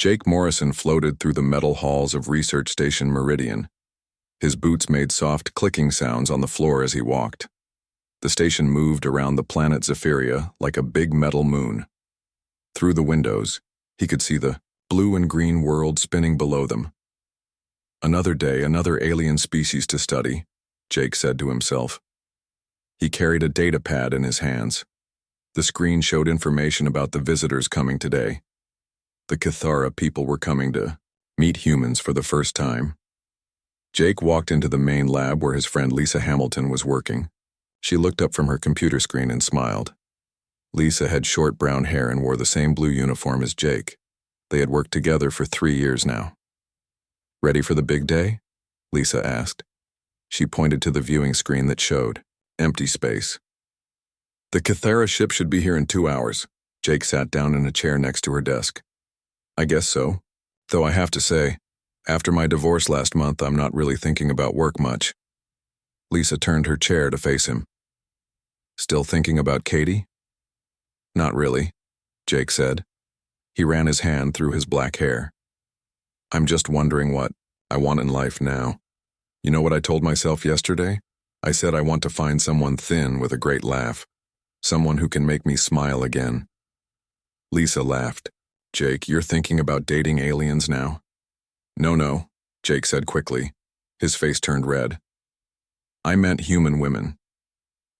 Jake Morrison floated through the metal halls of Research Station Meridian. His boots made soft clicking sounds on the floor as he walked. The station moved around the planet Zephyria like a big metal moon. Through the windows, he could see the blue and green world spinning below them. Another day, another alien species to study, Jake said to himself. He carried a data pad in his hands. The screen showed information about the visitors coming today. The Cathara people were coming to meet humans for the first time. Jake walked into the main lab where his friend Lisa Hamilton was working. She looked up from her computer screen and smiled. Lisa had short brown hair and wore the same blue uniform as Jake. They had worked together for 3 years now. "Ready for the big day?" Lisa asked. She pointed to the viewing screen that showed empty space. "The Cathara ship should be here in 2 hours." Jake sat down in a chair next to her desk. "I guess so. Though I have to say, after my divorce last month, I'm not really thinking about work much." Lisa turned her chair to face him. "Still thinking about Katie?" "Not really," Jake said. He ran his hand through his black hair. "I'm just wondering what I want in life now. You know what I told myself yesterday? I said I want to find someone thin with a great laugh. Someone who can make me smile again." Lisa laughed. "Jake, you're thinking about dating aliens now?" No, Jake said quickly. His face turned red. "I meant human women.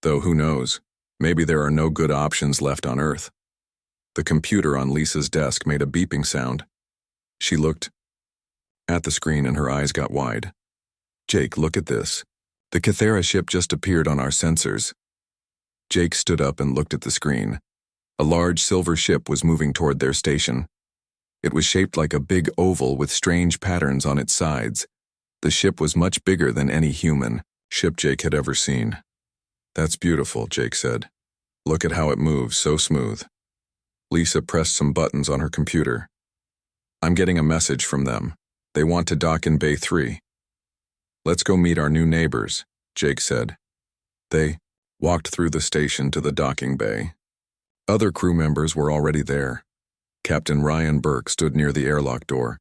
Though who knows, maybe there are no good options left on Earth." The computer on Lisa's desk made a beeping sound. She looked at the screen and her eyes got wide. "Jake, look at this. The Cathara ship just appeared on our sensors." Jake stood up and looked at the screen. A large silver ship was moving toward their station. It was shaped like a big oval with strange patterns on its sides. The ship was much bigger than any human ship Jake had ever seen. "That's beautiful," Jake said. "Look at how it moves, so smooth." Lisa pressed some buttons on her computer. "I'm getting a message from them. They want to dock in Bay 3. "Let's go meet our new neighbors," Jake said. They walked through the station to the docking bay. Other crew members were already there. Captain Ryan Burke stood near the airlock door.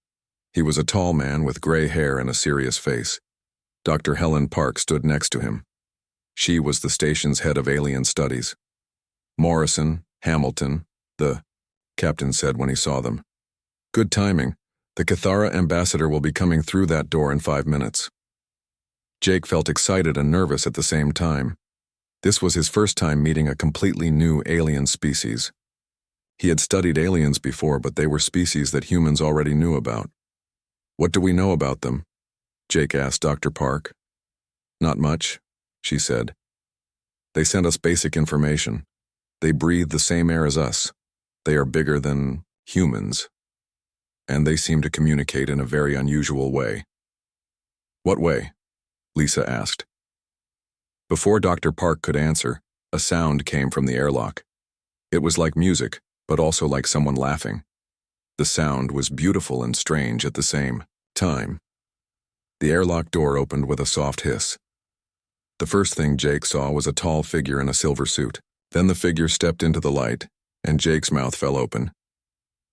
He was a tall man with gray hair and a serious face. Dr. Helen Park stood next to him. She was the station's head of alien studies. "Morrison, Hamilton," the captain said when he saw them. "Good timing. The Cathara ambassador will be coming through that door in 5 minutes." Jake felt excited and nervous at the same time. This was his first time meeting a completely new alien species. He had studied aliens before, but they were species that humans already knew about. "What do we know about them?" Jake asked Dr. Park. "Not much," she said. "They sent us basic information. They breathe the same air as us. They are bigger than humans. And they seem to communicate in a very unusual way." "What way?" Lisa asked. Before Dr. Park could answer, a sound came from the airlock. It was like music, but also like someone laughing. The sound was beautiful and strange at the same time. The airlock door opened with a soft hiss. The first thing Jake saw was a tall figure in a silver suit. Then the figure stepped into the light, and Jake's mouth fell open.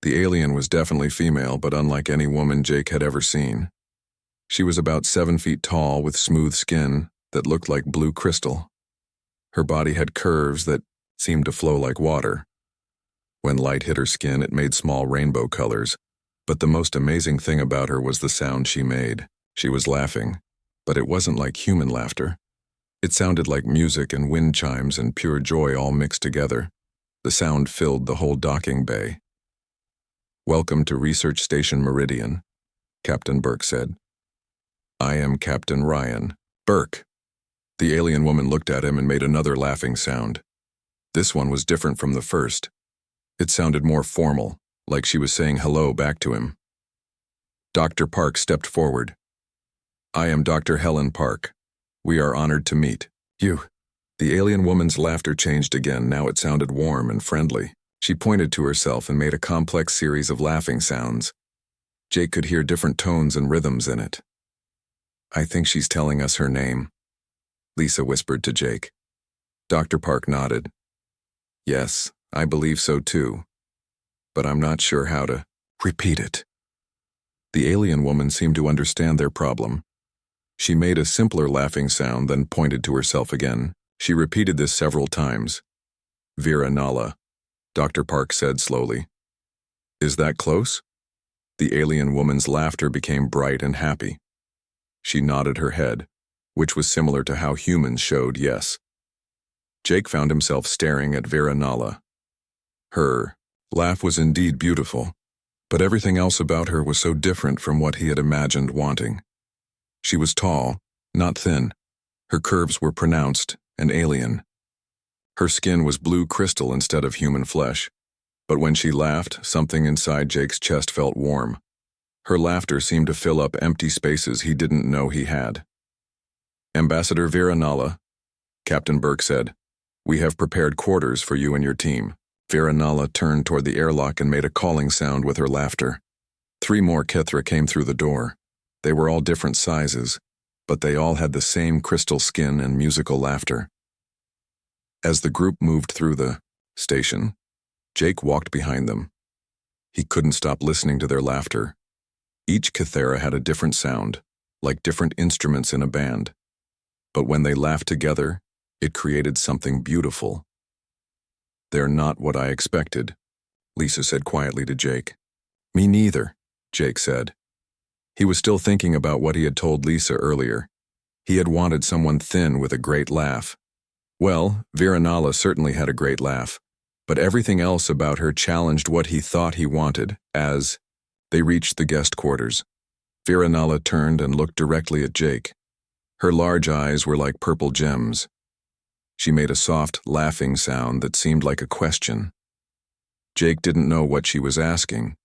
The alien was definitely female, but unlike any woman Jake had ever seen. She was about 7 feet tall with smooth skin that looked like blue crystal. Her body had curves that seemed to flow like water. When light hit her skin, it made small rainbow colors. But the most amazing thing about her was the sound she made. She was laughing, but it wasn't like human laughter. It sounded like music and wind chimes and pure joy all mixed together. The sound filled the whole docking bay. "Welcome to Research Station Meridian," Captain Burke said. "I am Captain Ryan Burke." The alien woman looked at him and made another laughing sound. This one was different from the first. It sounded more formal, like she was saying hello back to him. Dr. Park stepped forward. "I am Dr. Helen Park. We are honored to meet you." The alien woman's laughter changed again. Now it sounded warm and friendly. She pointed to herself and made a complex series of laughing sounds. Jake could hear different tones and rhythms in it. "I think she's telling us her name," Lisa whispered to Jake. Dr. Park nodded. "Yes, I believe so too. But I'm not sure how to repeat it." The alien woman seemed to understand their problem. She made a simpler laughing sound, then pointed to herself again. She repeated this several times. Vera Nala, Dr. Park said slowly. Is that close? The alien woman's laughter became bright and happy. She nodded her head, which was similar to how humans showed yes. Jake found himself staring at Vera Nala. Her laugh was indeed beautiful, but everything else about her was so different from what he had imagined wanting. She was tall, not thin. Her curves were pronounced and alien. Her skin was blue crystal instead of human flesh, but when she laughed, something inside Jake's chest felt warm. Her laughter seemed to fill up empty spaces he didn't know he had. Ambassador Vera Nala, Captain Burke said, we have prepared quarters for you and your team. Vera Nala turned toward the airlock and made a calling sound with her laughter. 3 more Kithra came through the door. They were all different sizes, but they all had the same crystal skin and musical laughter. As the group moved through the station, Jake walked behind them. He couldn't stop listening to their laughter. Each Kithera had a different sound, like different instruments in a band. But when they laughed together, it created something beautiful. They're not what I expected, Lisa said quietly to Jake. Me neither, Jake said. He was still thinking about what he had told Lisa earlier. He had wanted someone thin with a great laugh. Well, Vera Nala certainly had a great laugh, but everything else about her challenged what he thought he wanted. As they reached the guest quarters, Vera Nala turned and looked directly at Jake. Her large eyes were like purple gems. She made a soft, laughing sound that seemed like a question. Jake didn't know what she was asking,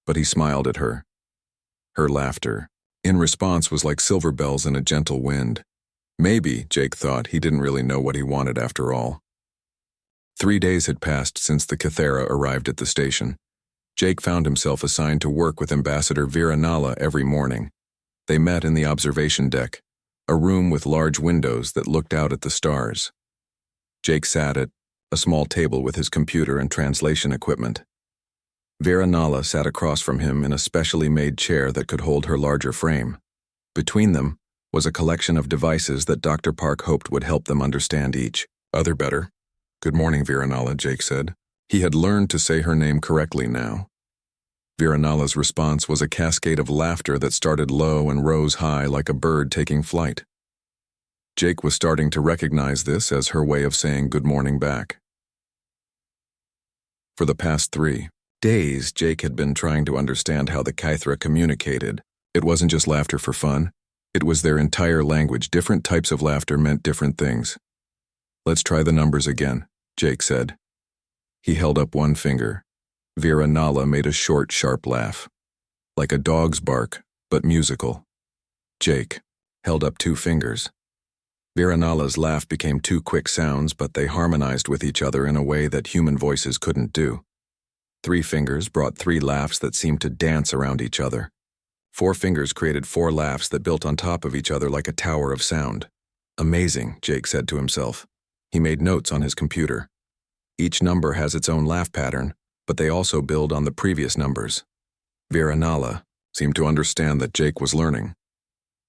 but he smiled at her. Her laughter, in response, was like silver bells in a gentle wind. Maybe, Jake thought, he didn't really know what he wanted after all. 3 days had passed since the Kithera arrived at the station. Jake found himself assigned to work with Ambassador Vera Nala every morning. They met in the observation deck, a room with large windows that looked out at the stars. Jake sat at a small table with his computer and translation equipment. Vera Nala sat across from him in a specially made chair that could hold her larger frame. Between them was a collection of devices that Dr. Park hoped would help them understand each other better. Good morning, Vera Nala, Jake said. He had learned to say her name correctly now. Vera Nala's response was a cascade of laughter that started low and rose high like a bird taking flight. Jake was starting to recognize this as her way of saying good morning back. For the past 3 days, Jake had been trying to understand how the Kithra communicated. It wasn't just laughter for fun. It was their entire language. Different types of laughter meant different things. Let's try the numbers again, Jake said. He held up one finger. Vera Nala made a short, sharp laugh, like a dog's bark, but musical. Jake held up 2 fingers. Vera Nala's laugh became 2 quick sounds, but they harmonized with each other in a way that human voices couldn't do. 3 fingers brought 3 laughs that seemed to dance around each other. 4 fingers created 4 laughs that built on top of each other like a tower of sound. Amazing, Jake said to himself. He made notes on his computer. Each number has its own laugh pattern, but they also build on the previous numbers. Vera Nala seemed to understand that Jake was learning.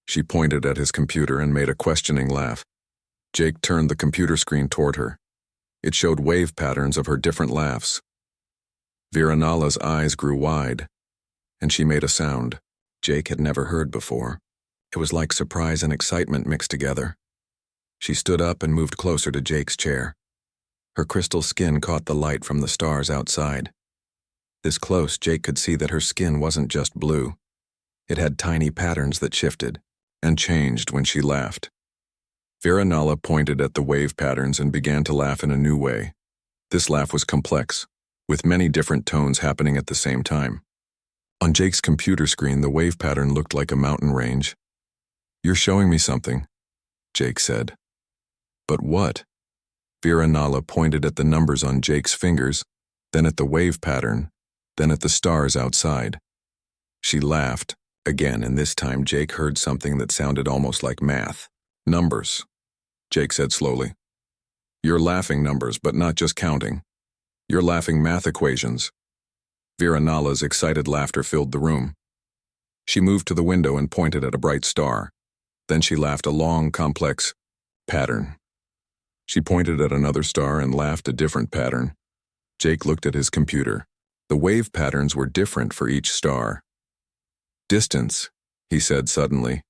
She pointed at his computer and made a questioning laugh. Jake turned the computer screen toward her. It showed wave patterns of her different laughs. Vera Nala's eyes grew wide, and she made a sound Jake had never heard before. It was like surprise and excitement mixed together. She stood up and moved closer to Jake's chair. Her crystal skin caught the light from the stars outside. This close, Jake could see that her skin wasn't just blue. It had tiny patterns that shifted and changed when she laughed. Vera Nala pointed at the wave patterns and began to laugh in a new way. This laugh was complex, with many different tones happening at the same time. On Jake's computer screen, the wave pattern looked like a mountain range. You're showing me something, Jake said. But what? Vera Nala pointed at the numbers on Jake's fingers, then at the wave pattern, then at the stars outside. She laughed again, and this time Jake heard something that sounded almost like math. Numbers, Jake said slowly. You're laughing numbers, but not just counting. You're laughing math equations. Vera Nala's excited laughter filled the room. She moved to the window and pointed at a bright star. Then she laughed a long, complex pattern. She pointed at another star and laughed a different pattern. Jake looked at his computer. The wave patterns were different for each star. Distance, he said suddenly.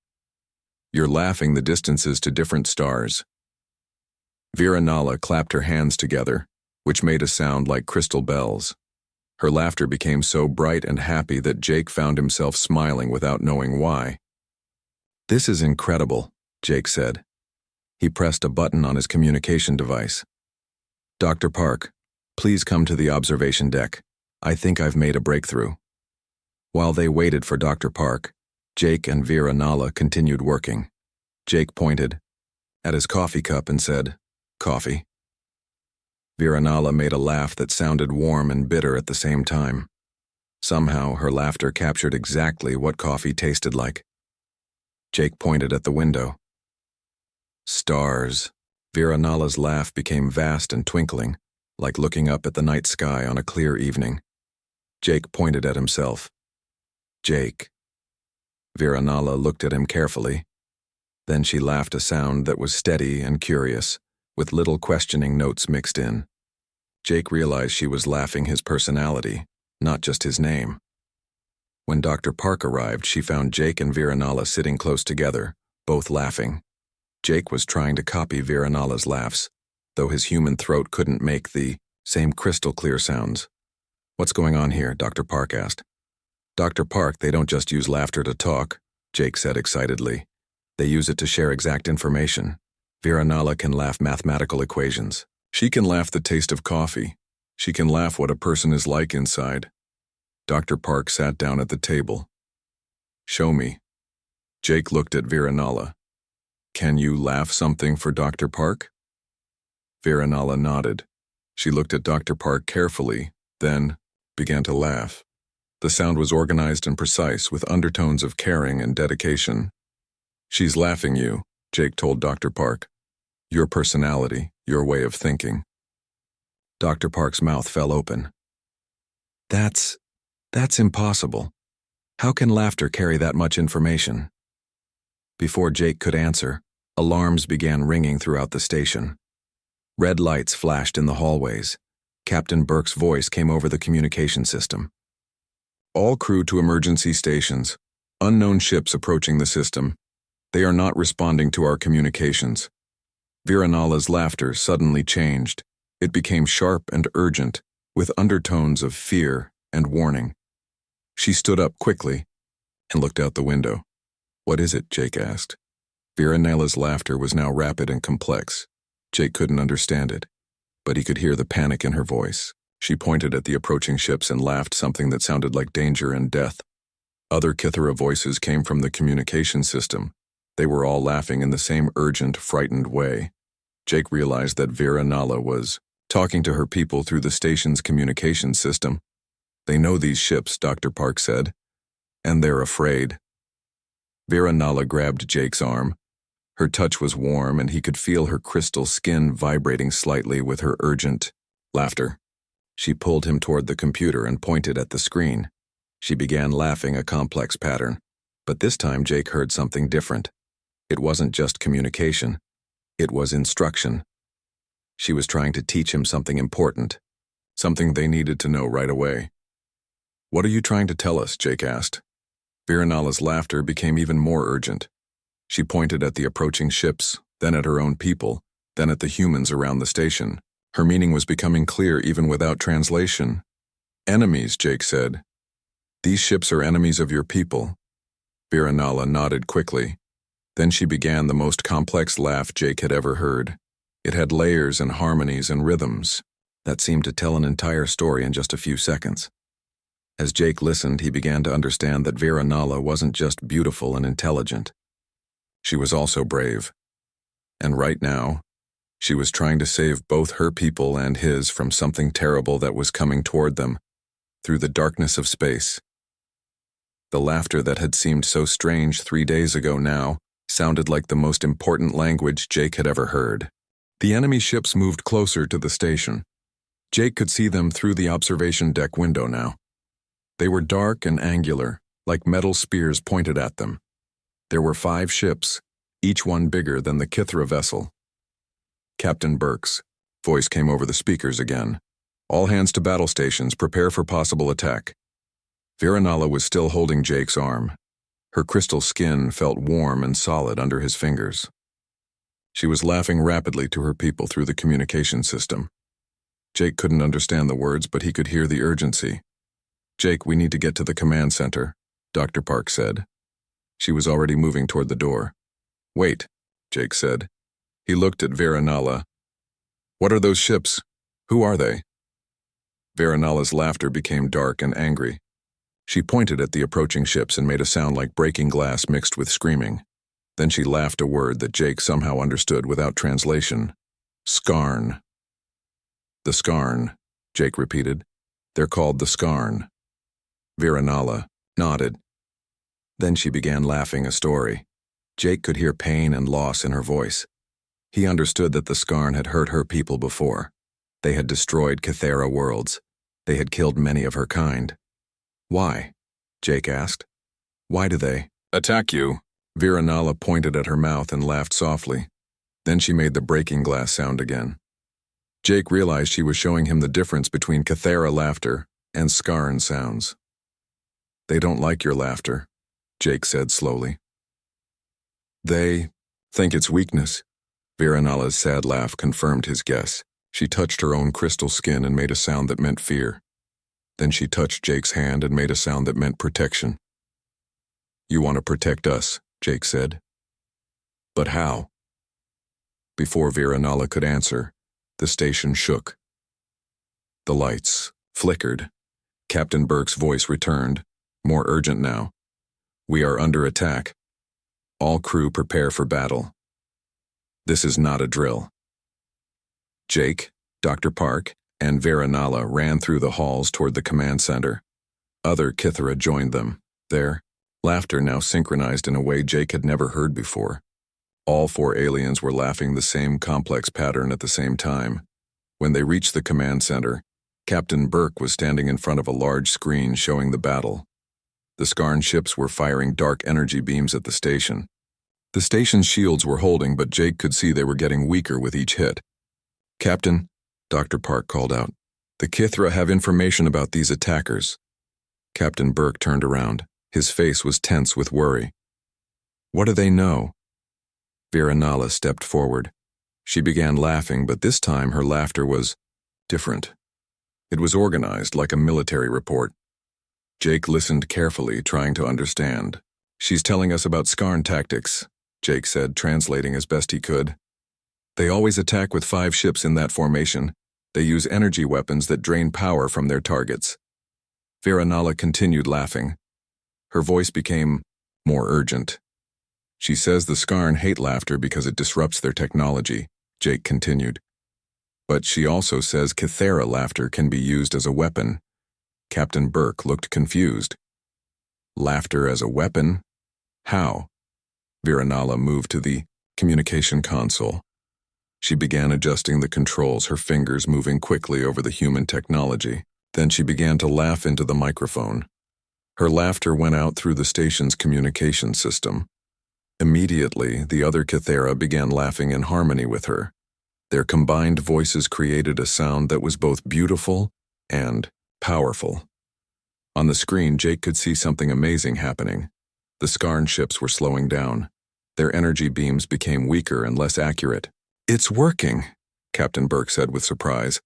You're laughing the distances to different stars. Vera Nala clapped her hands together, which made a sound like crystal bells. Her laughter became so bright and happy that Jake found himself smiling without knowing why. This is incredible, Jake said. He pressed a button on his communication device. Dr. Park, please come to the observation deck. I think I've made a breakthrough. While they waited for Dr. Park, Jake and Vera Nala continued working. Jake pointed at his coffee cup and said, "Coffee." Vera Nala made a laugh that sounded warm and bitter at the same time. Somehow, her laughter captured exactly what coffee tasted like. Jake pointed at the window. Stars. Vera Nala's laugh became vast and twinkling, like looking up at the night sky on a clear evening. Jake pointed at himself. Jake. Vera Nala looked at him carefully. Then she laughed a sound that was steady and curious, with little questioning notes mixed in. Jake realized she was laughing his personality, not just his name. When Dr. Park arrived, she found Jake and Vera Nala sitting close together, both laughing. Jake was trying to copy Vera Nala's laughs, though his human throat couldn't make the same crystal-clear sounds. "What's going on here?" Dr. Park asked. "Dr. Park, they don't just use laughter to talk," Jake said excitedly. "They use it to share exact information. Vera Nala can laugh mathematical equations. She can laugh the taste of coffee. She can laugh what a person is like inside." Dr. Park sat down at the table. "Show me." Jake looked at Vera Nala. "Can you laugh something for Dr. Park?" Vera Nala nodded. She looked at Dr. Park carefully, then began to laugh. The sound was organized and precise, with undertones of caring and dedication. "She's laughing you," Jake told Dr. Park. "Your personality, your way of thinking." Dr. Park's mouth fell open. That's impossible. How can laughter carry that much information?" Before Jake could answer, alarms began ringing throughout the station. Red lights flashed in the hallways. Captain Burke's voice came over the communication system. "All crew to emergency stations. Unknown ships approaching the system. They are not responding to our communications." Vera Nala's laughter suddenly changed. It became sharp and urgent, with undertones of fear and warning. She stood up quickly and looked out the window. "What is it?" Jake asked. Vera Nala's laughter was now rapid and complex. Jake couldn't understand it, but he could hear the panic in her voice. She pointed at the approaching ships and laughed something that sounded like danger and death. Other Kithara voices came from the communication system. They were all laughing in the same urgent, frightened way. Jake realized that Vera Nala was talking to her people through the station's communication system. "They know these ships," Dr. Park said, "and they're afraid." Vera Nala grabbed Jake's arm. Her touch was warm, and he could feel her crystal skin vibrating slightly with her urgent laughter. She pulled him toward the computer and pointed at the screen. She began laughing a complex pattern, but this time Jake heard something different. It wasn't just communication. It was instruction. She was trying to teach him something important, something they needed to know right away. "What are you trying to tell us?" Jake asked. Vera Nala's laughter became even more urgent. She pointed at the approaching ships, then at her own people, then at the humans around the station. Her meaning was becoming clear even without translation. "Enemies," Jake said. "These ships are enemies of your people." Vera Nala nodded quickly. Then she began the most complex laugh Jake had ever heard. It had layers and harmonies and rhythms that seemed to tell an entire story in just a few seconds. As Jake listened, he began to understand that Vera Nala wasn't just beautiful and intelligent. She was also brave. And right now, she was trying to save both her people and his from something terrible that was coming toward them, through the darkness of space. The laughter that had seemed so strange 3 days ago now sounded like the most important language Jake had ever heard. The enemy ships moved closer to the station. Jake could see them through the observation deck window now. They were dark and angular, like metal spears pointed at them. There were 5 ships, each one bigger than the Kithra vessel. Captain Burke's voice came over the speakers again. All hands to battle stations, prepare for possible attack. Viranala was still holding Jake's arm. Her crystal skin felt warm and solid under his fingers. She was laughing rapidly to her people through the communication system. Jake couldn't understand the words, but he could hear the urgency. "Jake, we need to get to the command center," Dr. Park said. She was already moving toward the door. "Wait," Jake said. He looked at Viranala. "What are those ships? Who are they?" Viranala's laughter became dark and angry. She pointed at the approaching ships and made a sound like breaking glass mixed with screaming. Then she laughed a word that Jake somehow understood without translation. "Skarn." "The Skarn," Jake repeated. "They're called the Skarn." Viranala nodded. Then she began laughing a story. Jake could hear pain and loss in her voice. He understood that the Skarn had hurt her people before. They had destroyed Kithera worlds. They had killed many of her kind. "Why?" Jake asked. "Why do they attack you?" Viranala pointed at her mouth and laughed softly. Then she made the breaking glass sound again. Jake realized she was showing him the difference between Kithera laughter and Skarn sounds. "They don't like your laughter," Jake said slowly. "They think it's weakness." Viranala's sad laugh confirmed his guess. She touched her own crystal skin and made a sound that meant fear. Then she touched Jake's hand and made a sound that meant protection. "You want to protect us," Jake said. "But how?" Before Viranala could answer, the station shook. The lights flickered. Captain Burke's voice returned, more urgent now. "We are under attack. All crew prepare for battle. This is not a drill." Jake, Dr. Park, and Viranala ran through the halls toward the command center. Other Kithera joined them. Their laughter now synchronized in a way Jake had never heard before. All 4 aliens were laughing the same complex pattern at the same time. When they reached the command center, Captain Burke was standing in front of a large screen showing the battle. The Skarn ships were firing dark energy beams at the station. The station's shields were holding, but Jake could see they were getting weaker with each hit. "Captain," Dr. Park called out, "the Kithra have information about these attackers." Captain Burke turned around. His face was tense with worry. "What do they know?" Viranala stepped forward. She began laughing, but this time her laughter was different. It was organized like a military report. Jake listened carefully, trying to understand. "She's telling us about Skarn tactics," Jake said, translating as best he could. "They always attack with 5 ships in that formation. They use energy weapons that drain power from their targets." Viranala continued laughing. Her voice became more urgent. "She says the Skarn hate laughter because it disrupts their technology," Jake continued. "But she also says Kithera laughter can be used as a weapon." Captain Burke looked confused. "Laughter as a weapon? How?" Viranala moved to the communication console. She began adjusting the controls, her fingers moving quickly over the human technology. Then she began to laugh into the microphone. Her laughter went out through the station's communication system. Immediately, the other Kithera began laughing in harmony with her. Their combined voices created a sound that was both beautiful and powerful. On the screen, Jake could see something amazing happening. The Skarn ships were slowing down. Their energy beams became weaker and less accurate. "It's working," Captain Burke said with surprise.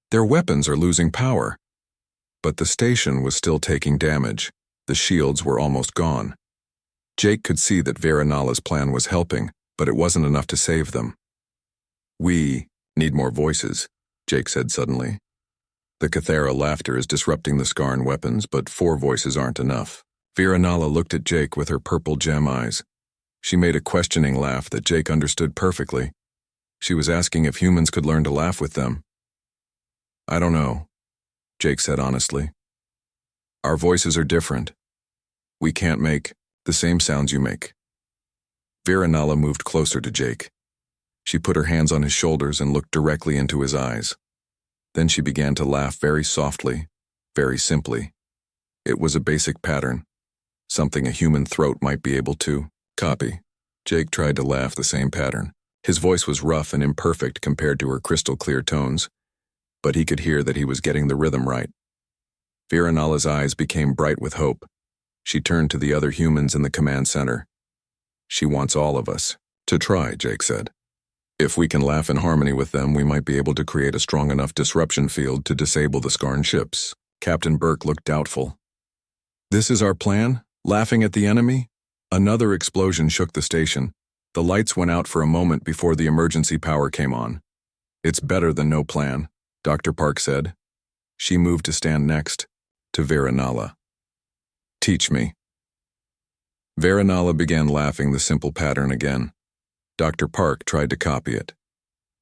"Their weapons are losing power." But the station was still taking damage. The shields were almost gone. Jake could see that Viranala's plan was helping, but it wasn't enough to save them. "We need more voices," Jake said suddenly. "The Kithera laughter is disrupting the Skarn weapons, but 4 voices aren't enough." Viranala looked at Jake with her purple gem eyes. She made a questioning laugh that Jake understood perfectly. She was asking if humans could learn to laugh with them. "I don't know," Jake said honestly. "Our voices are different. We can't make the same sounds you make." Viranala moved closer to Jake. She put her hands on his shoulders and looked directly into his eyes. Then she began to laugh very softly, very simply. It was a basic pattern. something a human throat might be able to copy. Jake tried to laugh the same pattern. His voice was rough and imperfect compared to her crystal-clear tones, but he could hear that he was getting the rhythm right. Viranala's eyes became bright with hope. She turned to the other humans in the command center. "She wants all of us to try," Jake said. "If we can laugh in harmony with them, we might be able to create a strong enough disruption field to disable the Skarn ships." Captain Burke looked doubtful. "This is our plan? Laughing at the enemy?" Another explosion shook the station. The lights went out for a moment before the emergency power came on. "It's better than no plan," Dr. Park said. She moved to stand next to Viranala. "Teach me." Viranala began laughing the simple pattern again. Dr. Park tried to copy it.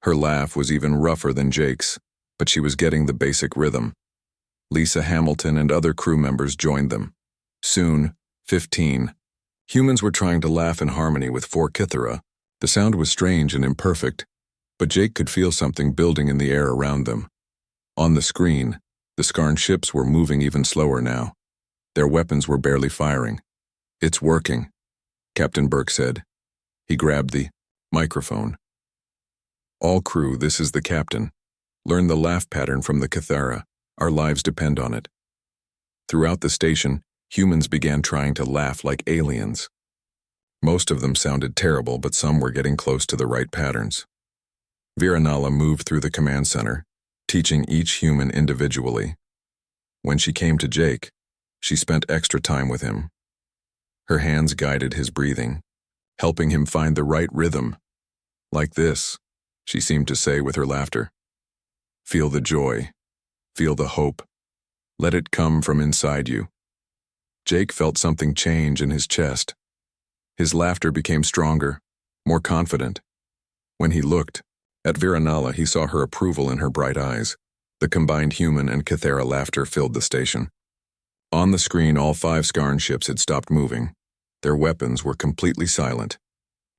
Her laugh was even rougher than Jake's, but she was getting the basic rhythm. Lisa Hamilton and other crew members joined them. Soon, 15 humans were trying to laugh in harmony with 4 Kithara. The sound was strange and imperfect, but Jake could feel something building in the air around them. On the screen, the Skarn ships were moving even slower now. Their weapons were barely firing. "It's working," Captain Burke said. He grabbed the microphone. "All crew, this is the captain. Learn the laugh pattern from the Kithara. Our lives depend on it." Throughout the station, humans began trying to laugh like aliens. Most of them sounded terrible, but some were getting close to the right patterns. Viranala moved through the command center, teaching each human individually. When she came to Jake, she spent extra time with him. Her hands guided his breathing, helping him find the right rhythm. "Like this," she seemed to say with her laughter. "Feel the joy. Feel the hope. Let it come from inside you." Jake felt something change in his chest. His laughter became stronger, more confident. When he looked at Viranala, he saw her approval in her bright eyes. The combined human and Kithara laughter filled the station. On the screen, all 5 Skarn ships had stopped moving. Their weapons were completely silent.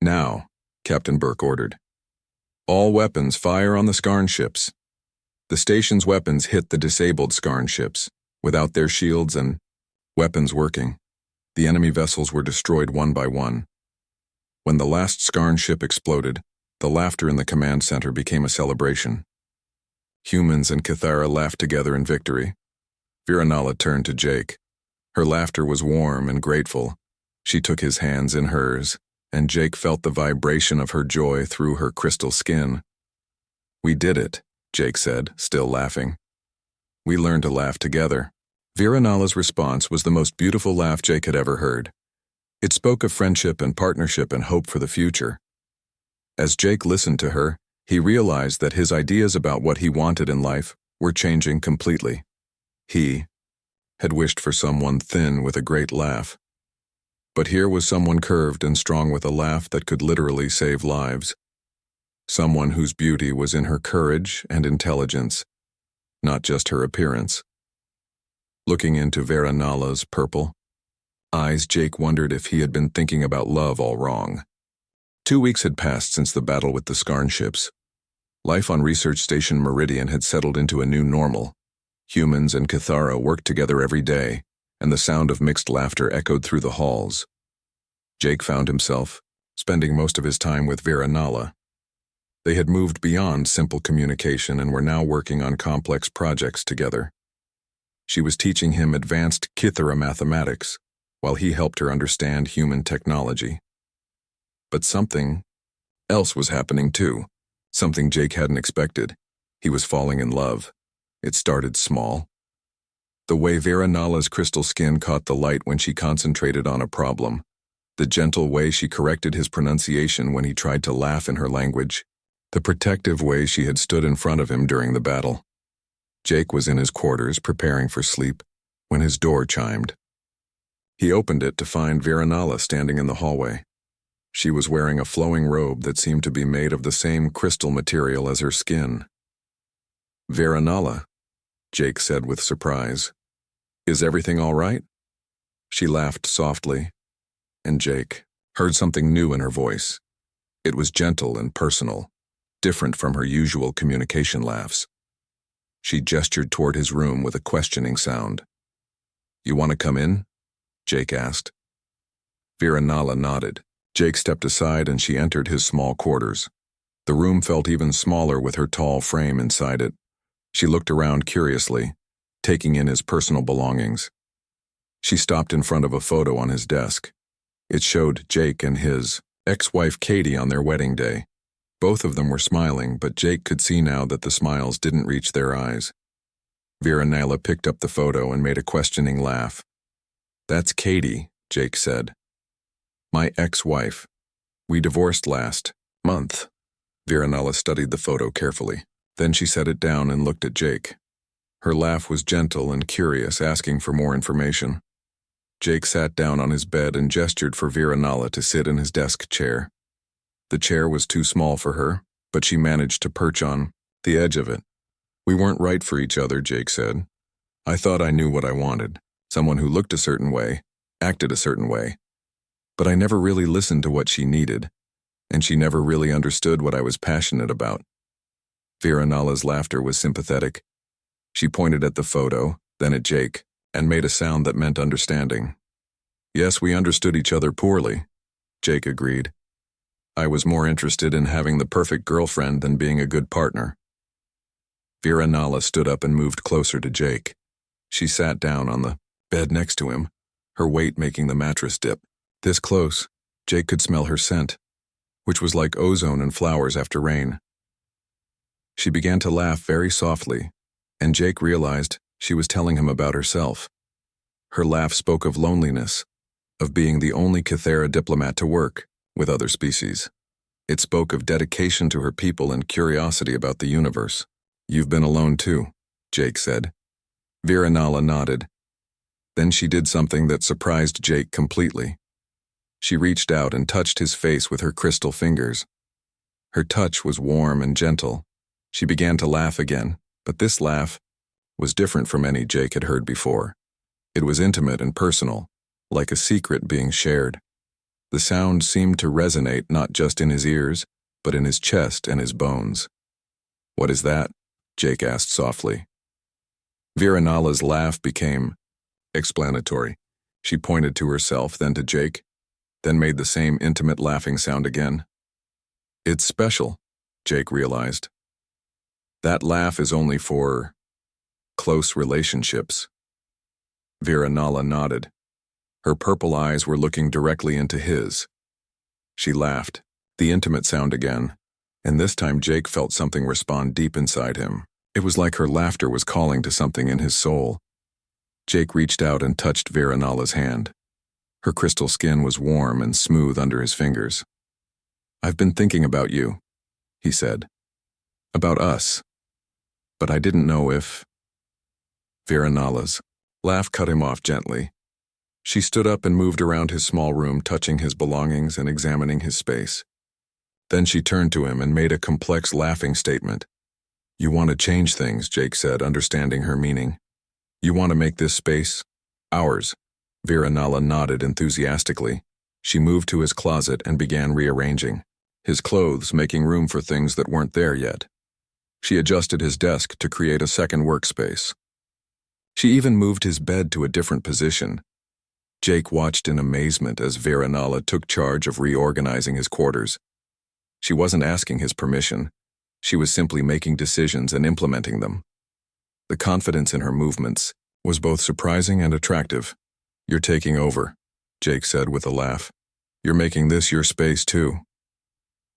"Now," Captain Burke ordered. "All weapons fire on the Skarn ships." The station's weapons hit the disabled Skarn ships. Without their shields and weapons working, the enemy vessels were destroyed one by one. When the last Skarn ship exploded, the laughter in the command center became a celebration. Humans and Kithara laughed together in victory. Viranala turned to Jake. Her laughter was warm and grateful. She took his hands in hers, and Jake felt the vibration of her joy through her crystal skin. "We did it," Jake said, still laughing. "We learned to laugh together." Viranala's response was the most beautiful laugh Jake had ever heard. It spoke of friendship and partnership and hope for the future. As Jake listened to her, he realized that his ideas about what he wanted in life were changing completely. He had wished for someone thin with a great laugh. But here was someone curved and strong with a laugh that could literally save lives. Someone whose beauty was in her courage and intelligence, not just her appearance. Looking into Viranala's purple eyes, Jake wondered if he had been thinking about love all wrong. 2 weeks had passed since the battle with the Skarn ships. Life on Research Station Meridian had settled into a new normal. Humans and Kithara worked together every day, and the sound of mixed laughter echoed through the halls. Jake found himself spending most of his time with Viranala. They had moved beyond simple communication and were now working on complex projects together. She was teaching him advanced Kithara mathematics, while he helped her understand human technology. But something else was happening too, something Jake hadn't expected. He was falling in love. It started small. The way Viranala's crystal skin caught the light when she concentrated on a problem, the gentle way she corrected his pronunciation when he tried to laugh in her language, the protective way she had stood in front of him during the battle. Jake was in his quarters preparing for sleep when his door chimed. He opened it to find Viranala standing in the hallway. She was wearing a flowing robe that seemed to be made of the same crystal material as her skin. "Viranala," Jake said with surprise. "Is everything all right?" She laughed softly, and Jake heard something new in her voice. It was gentle and personal, different from her usual communication laughs. She gestured toward his room with a questioning sound. "You want to come in?" Jake asked. Vera Nala nodded. Jake stepped aside and she entered his small quarters. The room felt even smaller with her tall frame inside it. She looked around curiously, taking in his personal belongings. She stopped in front of a photo on his desk. It showed Jake and his ex-wife Katie on their wedding day. Both of them were smiling, but Jake could see now that the smiles didn't reach their eyes. Vera Nala picked up the photo and made a questioning laugh. "That's Katie," Jake said. "My ex-wife. We divorced last month." Vera Nala studied the photo carefully. Then she set it down and looked at Jake. Her laugh was gentle and curious, asking for more information. Jake sat down on his bed and gestured for Vera Nala to sit in his desk chair. The chair was too small for her, but she managed to perch on the edge of it. "We weren't right for each other," Jake said. "I thought I knew what I wanted, someone who looked a certain way, acted a certain way. But I never really listened to what she needed, and she never really understood what I was passionate about." Vera Nala's laughter was sympathetic. She pointed at the photo, then at Jake, and made a sound that meant understanding. "Yes, we understood each other poorly," Jake agreed. "I was more interested in having the perfect girlfriend than being a good partner." Vera Nala stood up and moved closer to Jake. She sat down on the bed next to him, her weight making the mattress dip. This close, Jake could smell her scent, which was like ozone and flowers after rain. She began to laugh very softly, and Jake realized she was telling him about herself. Her laugh spoke of loneliness, of being the only Cathera diplomat to work with other species. It spoke of dedication to her people and curiosity about the universe. "You've been alone too," Jake said. Vera Nala nodded. Then she did something that surprised Jake completely. She reached out and touched his face with her crystal fingers. Her touch was warm and gentle. She began to laugh again, but this laugh was different from any Jake had heard before. It was intimate and personal, like a secret being shared. The sound seemed to resonate not just in his ears, but in his chest and his bones. "What is that?" Jake asked softly. Vera Nala's laugh became explanatory. She pointed to herself, then to Jake, then made the same intimate laughing sound again. "It's special," Jake realized. "That laugh is only for close relationships." Vera Nala nodded. Her purple eyes were looking directly into his. She laughed, the intimate sound again, and this time Jake felt something respond deep inside him. It was like her laughter was calling to something in his soul. Jake reached out and touched Vera Nala's hand. Her crystal skin was warm and smooth under his fingers. "I've been thinking about you," he said. "About us. But I didn't know if—" Vera Nala's laugh cut him off gently. She stood up and moved around his small room, touching his belongings and examining his space. Then she turned to him and made a complex laughing statement. "You want to change things," Jake said, understanding her meaning. "You want to make this space ours." Vera Nala nodded enthusiastically. She moved to his closet and began rearranging his clothes, making room for things that weren't there yet. She adjusted his desk to create a second workspace. She even moved his bed to a different position. Jake watched in amazement as Vera Nala took charge of reorganizing his quarters. She wasn't asking his permission. She was simply making decisions and implementing them. The confidence in her movements was both surprising and attractive. "You're taking over," Jake said with a laugh. "You're making this your space too."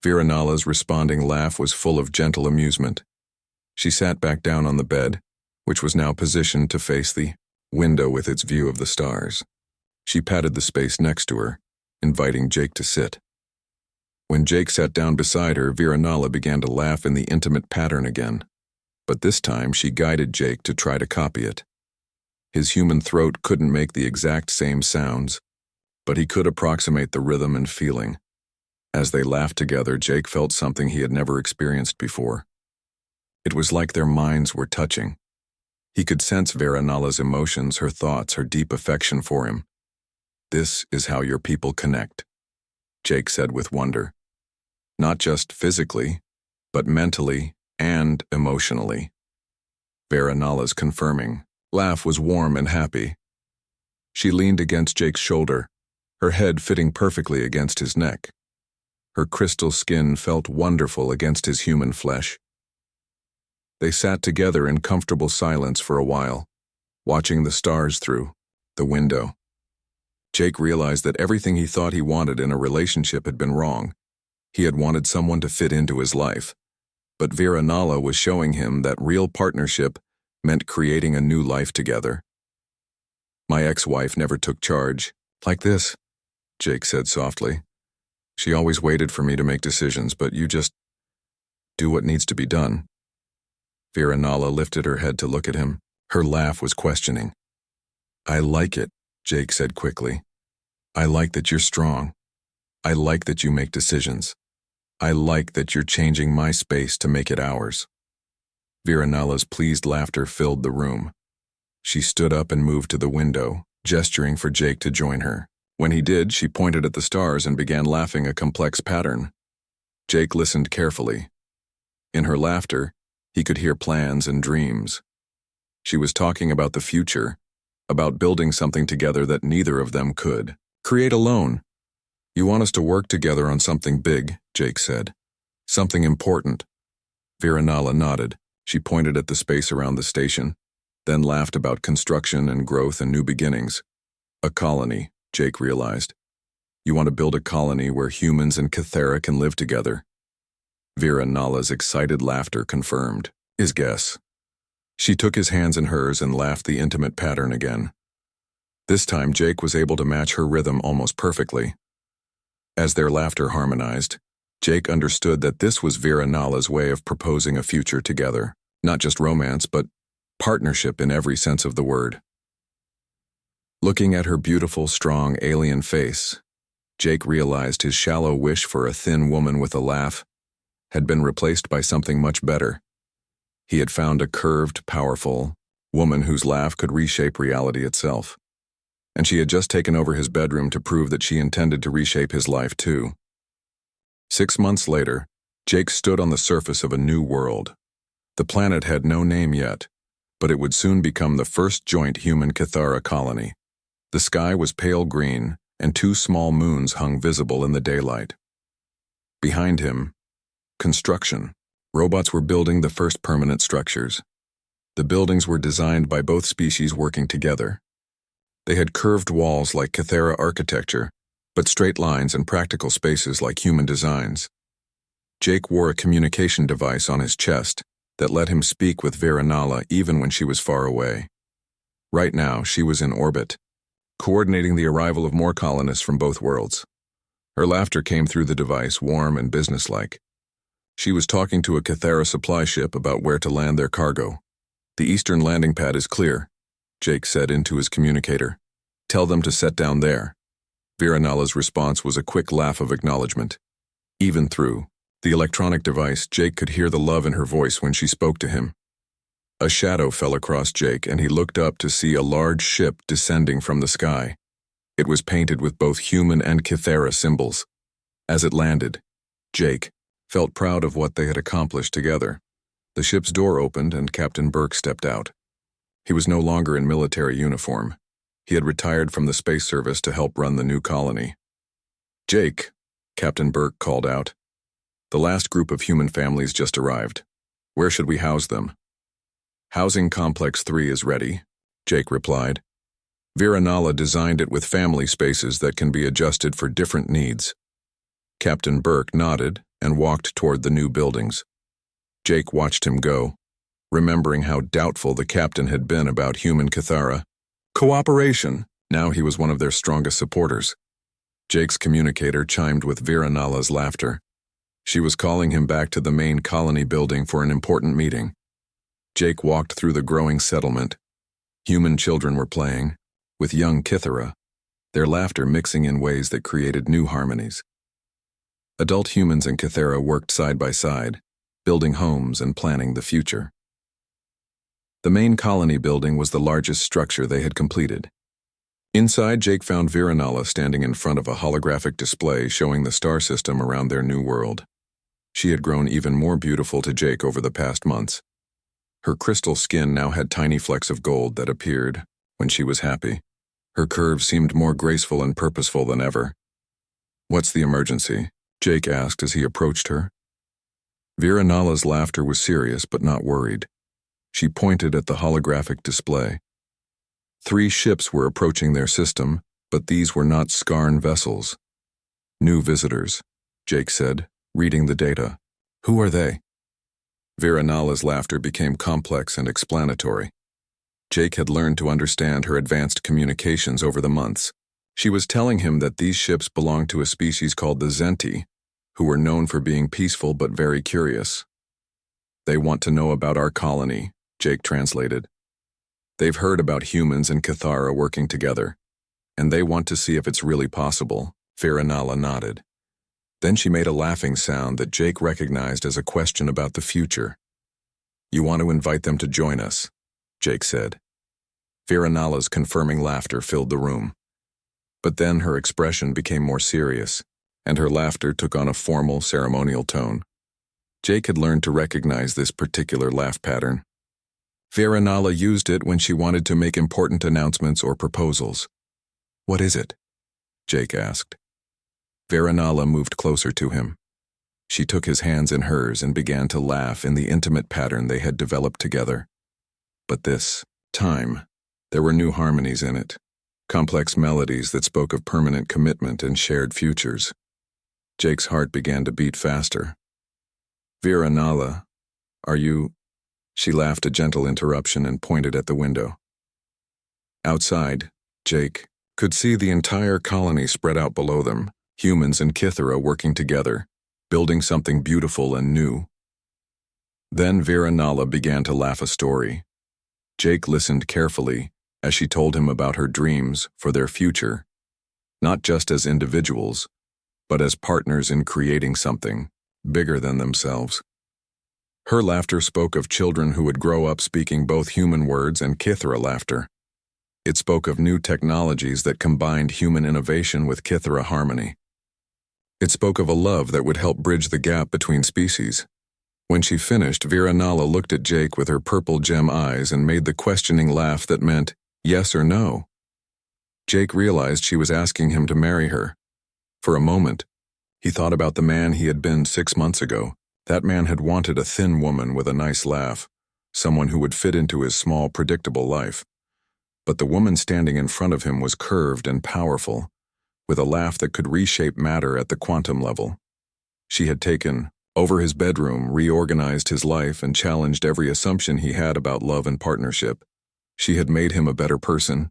Vera Nala's responding laugh was full of gentle amusement. She sat back down on the bed, which was now positioned to face the window with its view of the stars. She patted the space next to her, inviting Jake to sit. When Jake sat down beside her, Vera Nala began to laugh in the intimate pattern again. But this time she guided Jake to try to copy it. His human throat couldn't make the exact same sounds, but he could approximate the rhythm and feeling. As they laughed together, Jake felt something he had never experienced before. It was like their minds were touching. He could sense Vera Nala's emotions, her thoughts, her deep affection for him. "This is how your people connect," Jake said with wonder. "Not just physically, but mentally and emotionally." Vera Nala's confirming laugh was warm and happy. She leaned against Jake's shoulder, her head fitting perfectly against his neck. Her crystal skin felt wonderful against his human flesh. They sat together in comfortable silence for a while, watching the stars through the window. Jake realized that everything he thought he wanted in a relationship had been wrong. He had wanted someone to fit into his life, but Vera Nala was showing him that real partnership meant creating a new life together. "My ex-wife never took charge like this," Jake said softly. "She always waited for me to make decisions, but you just do what needs to be done." Vera Nala lifted her head to look at him. Her laugh was questioning. "I like it," Jake said quickly. "I like that you're strong. I like that you make decisions. I like that you're changing my space to make it ours." Vera Nala's pleased laughter filled the room. She stood up and moved to the window, gesturing for Jake to join her. When he did, she pointed at the stars and began laughing a complex pattern. Jake listened carefully. In her laughter, he could hear plans and dreams. She was talking about the future, about building something together that neither of them could create alone. "You want us to work together on something big," Jake said. "Something important." Vera Nala nodded. She pointed at the space around the station, then laughed about construction and growth and new beginnings. "A colony," Jake realized. "You want to build a colony where humans and Kythera can live together." Vera Nala's excited laughter confirmed his guess. She took his hands in hers and laughed the intimate pattern again. This time Jake was able to match her rhythm almost perfectly. As their laughter harmonized, Jake understood that this was Vera Nala's way of proposing a future together. Not just romance, but partnership in every sense of the word. Looking at her beautiful, strong, alien face, Jake realized his shallow wish for a thin woman with a laugh had been replaced by something much better. He had found a curved, powerful woman whose laugh could reshape reality itself. And she had just taken over his bedroom to prove that she intended to reshape his life too. 6 months later, Jake stood on the surface of a new world. The planet had no name yet, but it would soon become the first joint human Kythera colony. The sky was pale green, and 2 small moons hung visible in the daylight. Behind him, construction. Robots were building the first permanent structures. The buildings were designed by both species working together. They had curved walls like Kythera architecture, but straight lines and practical spaces like human designs. Jake wore a communication device on his chest that let him speak with Vera Nala even when she was far away. Right now, she was in orbit, coordinating the arrival of more colonists from both worlds. Her laughter came through the device, warm and businesslike. She was talking to a Kythera supply ship about where to land their cargo. "The eastern landing pad is clear," Jake said into his communicator. "Tell them to set down there." Vera Nala's response was a quick laugh of acknowledgement. Even through the electronic device, Jake could hear the love in her voice when she spoke to him. A shadow fell across Jake, and he looked up to see a large ship descending from the sky. It was painted with both human and Kythera symbols. As it landed, Jake felt proud of what they had accomplished together. The ship's door opened and Captain Burke stepped out. He was no longer in military uniform. He had retired from the space service to help run the new colony. "Jake," Captain Burke called out. "The last group of human families just arrived. Where should we house them?" "Housing Complex 3 is ready," Jake replied. "Vera Nala designed it with family spaces that can be adjusted for different needs." Captain Burke nodded and walked toward the new buildings. Jake watched him go, remembering how doubtful the captain had been about human Kythera. Cooperation! Now he was one of their strongest supporters. Jake's communicator chimed with Vera Nala's laughter. She was calling him back to the main colony building for an important meeting. Jake walked through the growing settlement. Human children were playing, with young Kythera, their laughter mixing in ways that created new harmonies. Adult humans and Kythera worked side by side, building homes and planning the future. The main colony building was the largest structure they had completed. Inside, Jake found Vera Nala standing in front of a holographic display showing the star system around their new world. She had grown even more beautiful to Jake over the past months. Her crystal skin now had tiny flecks of gold that appeared when she was happy. Her curves seemed more graceful and purposeful than ever. "What's the emergency?" Jake asked as he approached her. Vera Nala's laughter was serious but not worried. She pointed at the holographic display. 3 ships were approaching their system, but these were not Skarn vessels. "New visitors," Jake said, reading the data. "Who are they?" Vera Nala's laughter became complex and explanatory. Jake had learned to understand her advanced communications over the months. She was telling him that these ships belonged to a species called the Zenti, who were known for being peaceful but very curious. "They want to know about our colony," Jake translated. "They've heard about humans and Cathara working together, and they want to see if it's really possible." Vera Nala nodded. Then she made a laughing sound that Jake recognized as a question about the future. "You want to invite them to join us," Jake said. Vera Nala's confirming laughter filled the room. But then her expression became more serious, and her laughter took on a formal, ceremonial tone. Jake had learned to recognize this particular laugh pattern. Vera Nala used it when she wanted to make important announcements or proposals. "What is it?" Jake asked. Vera Nala moved closer to him. She took his hands in hers and began to laugh in the intimate pattern they had developed together. But this time, there were new harmonies in it, complex melodies that spoke of permanent commitment and shared futures. Jake's heart began to beat faster. "Vera Nala, are you—" She laughed a gentle interruption and pointed at the window. Outside, Jake could see the entire colony spread out below them, humans and Kithara working together, building something beautiful and new. Then Vera Nala began to laugh a story. Jake listened carefully as she told him about her dreams for their future, not just as individuals, but as partners in creating something bigger than themselves. Her laughter spoke of children who would grow up speaking both human words and Kithara laughter. It spoke of new technologies that combined human innovation with Kithara harmony. It spoke of a love that would help bridge the gap between species. When she finished, Vera Nala looked at Jake with her purple gem eyes and made the questioning laugh that meant yes or no. Jake realized she was asking him to marry her. For a moment, he thought about the man he had been 6 months ago. That man had wanted a thin woman with a nice laugh, someone who would fit into his small, predictable life. But the woman standing in front of him was curved and powerful, with a laugh that could reshape matter at the quantum level. She had taken over his bedroom, reorganized his life, and challenged every assumption he had about love and partnership. She had made him a better person.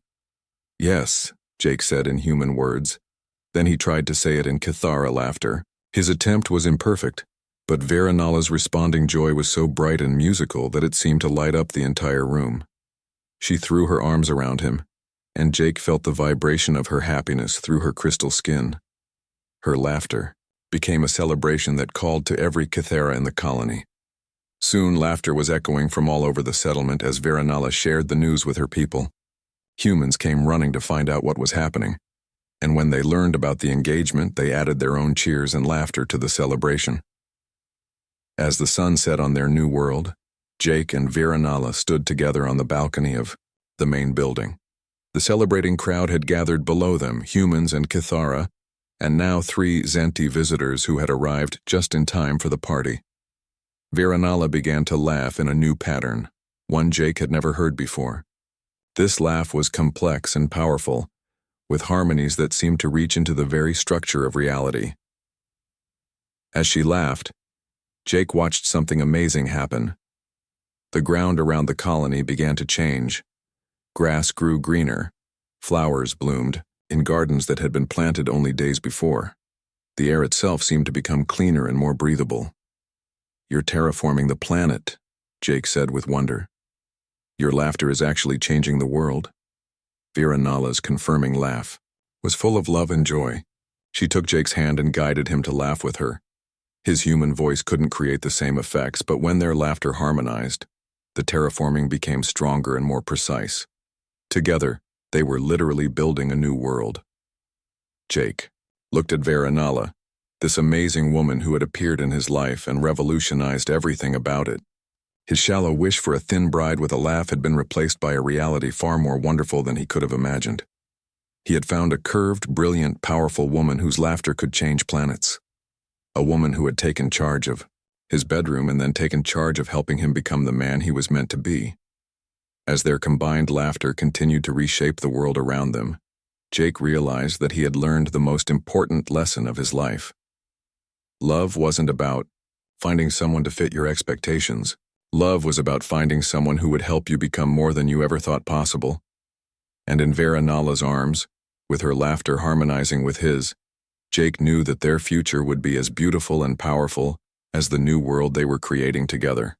"Yes," Jake said in human words. Then he tried to say it in Kithara laughter. His attempt was imperfect, but Vera Nala's responding joy was so bright and musical that it seemed to light up the entire room. She threw her arms around him, and Jake felt the vibration of her happiness through her crystal skin. Her laughter became a celebration that called to every Kithara in the colony. Soon laughter was echoing from all over the settlement as Vera Nala shared the news with her people. Humans came running to find out what was happening, and when they learned about the engagement, they added their own cheers and laughter to the celebration. As the sun set on their new world, Jake and Vera Nala stood together on the balcony of the main building. The celebrating crowd had gathered below them, humans and Kithara, and now 3 Zenti visitors who had arrived just in time for the party. Vera Nala began to laugh in a new pattern, one Jake had never heard before. This laugh was complex and powerful, with harmonies that seemed to reach into the very structure of reality. As she laughed, Jake watched something amazing happen. The ground around the colony began to change. Grass grew greener, flowers bloomed in gardens that had been planted only days before. The air itself seemed to become cleaner and more breathable. "You're terraforming the planet," Jake said with wonder. "Your laughter is actually changing the world." Vera Nala's confirming laugh was full of love and joy. She took Jake's hand and guided him to laugh with her. His human voice couldn't create the same effects, but when their laughter harmonized, the terraforming became stronger and more precise. Together, they were literally building a new world. Jake looked at Vera Nala, this amazing woman who had appeared in his life and revolutionized everything about it. His shallow wish for a thin bride with a laugh had been replaced by a reality far more wonderful than he could have imagined. He had found a curved, brilliant, powerful woman whose laughter could change planets. A woman who had taken charge of his bedroom and then taken charge of helping him become the man he was meant to be. As their combined laughter continued to reshape the world around them, Jake realized that he had learned the most important lesson of his life. Love wasn't about finding someone to fit your expectations. Love was about finding someone who would help you become more than you ever thought possible. And in Vera Nala's arms, with her laughter harmonizing with his, Jake knew that their future would be as beautiful and powerful as the new world they were creating together.